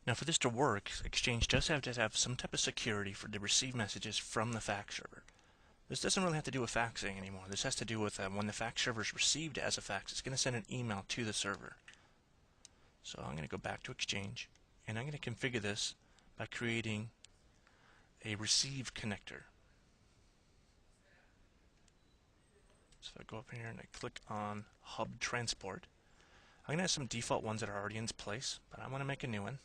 Now for this to work, Exchange does have to have some type of security for to receive messages from the fax server. This doesn't really have to do with faxing anymore. This has to do with when the fax server is received as a fax, it's going to send an email to the server. So I'm going to go back to Exchange, and I'm going to configure this by creating a receive connector. So if I go up here and I click on Hub Transport, I'm going to have some default ones that are already in place, but I want to make a new one.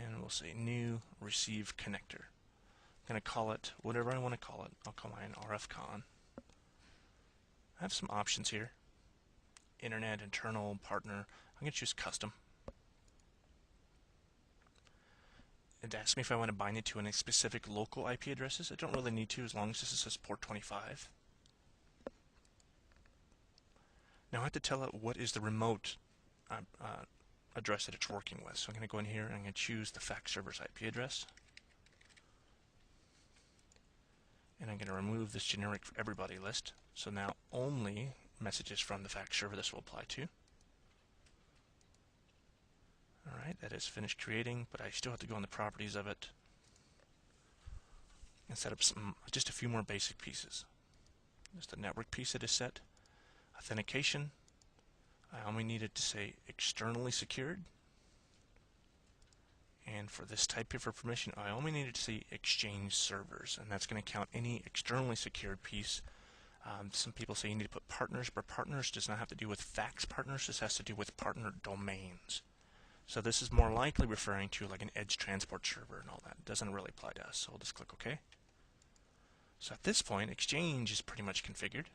And we'll say New Receive Connector. I'm going to call it whatever I want to call it. I'll call mine RFCon. I have some options here. Internet, internal, partner. I'm going to choose custom. It asks me if I want to bind it to any specific local IP addresses. I don't really need to as long as this says port 25. Now I have to tell it what is the remote address that it's working with. So I'm going to go in here and I'm going to choose the fax server's IP address. And I'm going to remove this generic everybody list. So now only messages from the fax server this will apply to. Alright, that is finished creating, but I still have to go on the properties of it and set up just a few more basic pieces. There's the network piece that is set. Authentication, I only needed to say externally secured. And for this type of permission, I only needed to say Exchange servers, and that's going to count any externally secured piece. Some people say you need to put partners, but partners does not have to do with fax partners. This has to do with partner domains. So this is more likely referring to like an edge transport server and all that. It doesn't really apply to us, so we'll just click OK. So at this point, Exchange is pretty much configured.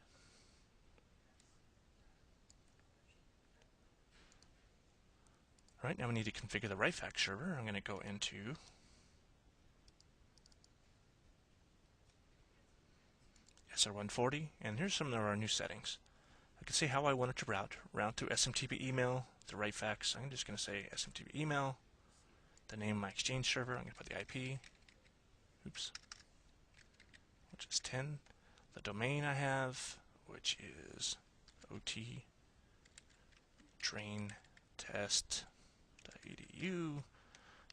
Alright, now we need to configure the right fax server. I'm going to go into SR140, and here's some of our new settings. I can see how I want it to route to SMTP email, the right fax. I'm just going to say SMTP email, the name of my Exchange server. I'm going to put the IP, which is 10. The domain I have, which is OT train test.edu.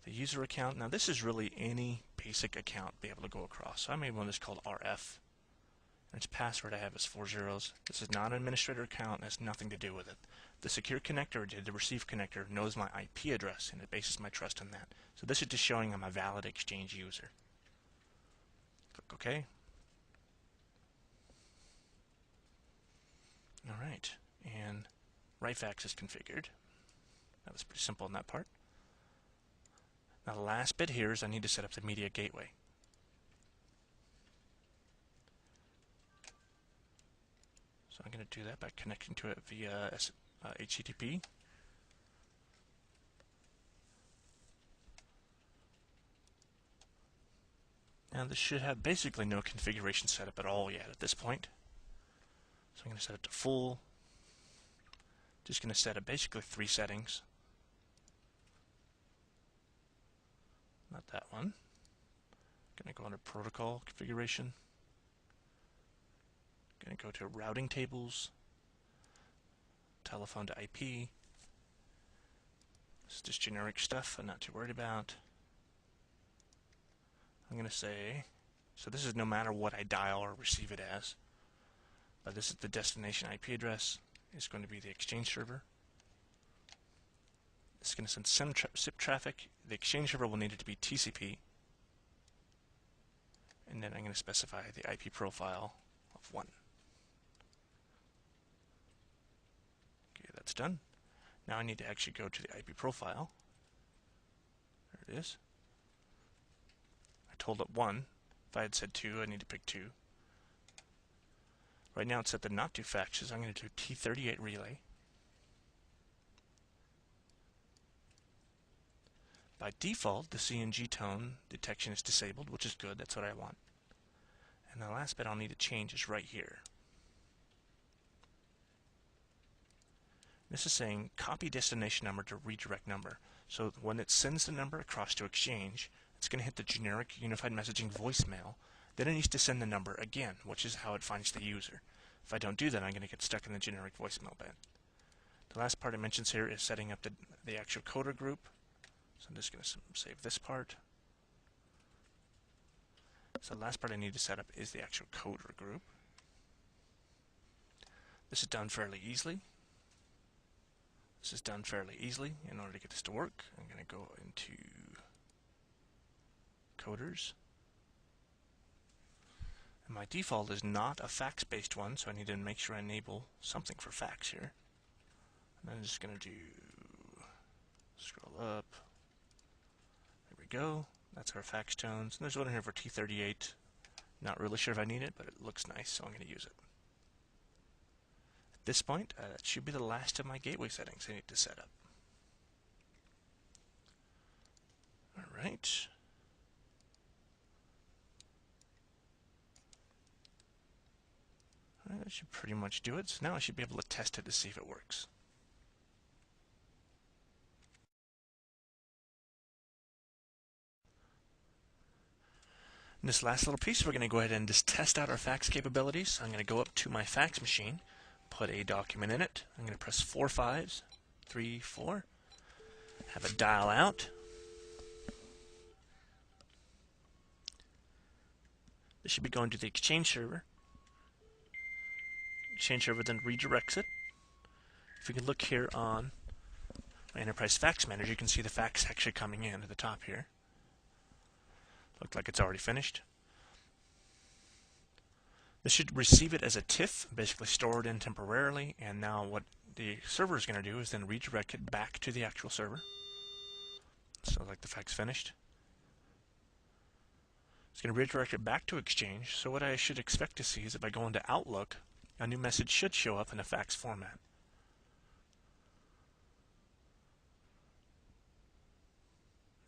The user account. Now this is really any basic account be able to go across. So I made one that's called RF. And its password I have is 4 zeros. This is not an administrator account and has nothing to do with it. The secure connector, the receive connector, knows my IP address and it bases my trust on that. So this is just showing I'm a valid Exchange user. Click OK. Alright, and right fax is configured. That was pretty simple in that part. Now the last bit here is I need to set up the media gateway. So I'm going to do that by connecting to it via HTTP. Now this should have basically no configuration set up at all yet at this point. So I'm going to set it to full. Just going to set up basically 3 settings. Not that one. Going to go under protocol configuration. Going to go to routing tables, telephone to IP. This is just generic stuff I'm not too worried about. I'm going to say, so this is no matter what I dial or receive it as, but this is the destination IP address. It's going to be the Exchange server. It's going to send SIP traffic. The Exchange server will need it to be TCP. And then I'm going to specify the IP profile of 1. Okay, that's done. Now I need to actually go to the IP profile. There it is. I told it 1. If I had said 2, I need to pick 2. Right now it's set to not do faxes. I'm going to do T38 relay. By default, the CNG tone detection is disabled, which is good. That's what I want. And the last bit I'll need to change is right here. This is saying copy destination number to redirect number. So when it sends the number across to Exchange, it's going to hit the generic unified messaging voicemail. Then it needs to send the number again, which is how it finds the user. If I don't do that, I'm going to get stuck in the generic voicemail bed. The last part it mentions here is setting up the actual coder group. So I'm just going to save this part. So the last part I need to set up is the actual coder group. This is done fairly easily. In order to get this to work, I'm going to go into coders. And my default is not a fax-based one, so I need to make sure I enable something for fax here. And I'm just going to scroll up. There we go. That's our fax tones. And there's one in here for T38. Not really sure if I need it, but it looks nice, so I'm going to use it. At this point, that should be the last of my gateway settings I need to set up. Alright. That should pretty much do it. So now I should be able to test it to see if it works. In this last little piece, we're going to go ahead and just test out our fax capabilities. I'm going to go up to my fax machine, put a document in it. I'm going to press 4 5s, 3, 4, have it dial out. This should be going to the Exchange server. Exchange server then redirects it. If you can look here on my Enterprise Fax Manager, you can see the fax actually coming in at the top here. Looked like it's already finished. This should receive it as a TIFF, basically store it in temporarily, and now what the server is going to do is then redirect it back to the actual server. So like the fax finished. It's going to redirect it back to Exchange, so what I should expect to see is if I go into Outlook, a new message should show up in a fax format.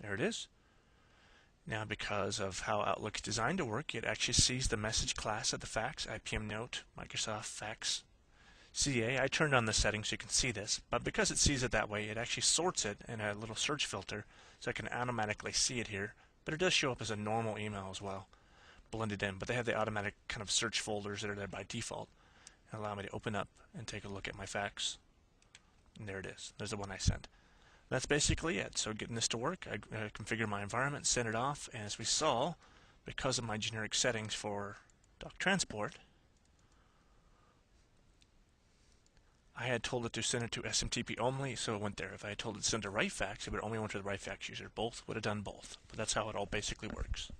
There it is. Now, because of how Outlook is designed to work, it actually sees the message class of the fax, IPM Note, Microsoft Fax, CA. I turned on the settings so you can see this, but because it sees it that way, it actually sorts it in a little search filter so I can automatically see it here. But it does show up as a normal email as well, blended in. But they have the automatic kind of search folders that are there by default and allow me to open up and take a look at my fax. And there it is. There's the one I sent. That's basically it. So getting this to work, I configure my environment, send it off, and as we saw, because of my generic settings for doc transport, I had told it to send it to SMTP only, so it went there. If I had told it to send to write fax, it would only went to the write fax user. Both would have done both. But that's how it all basically works.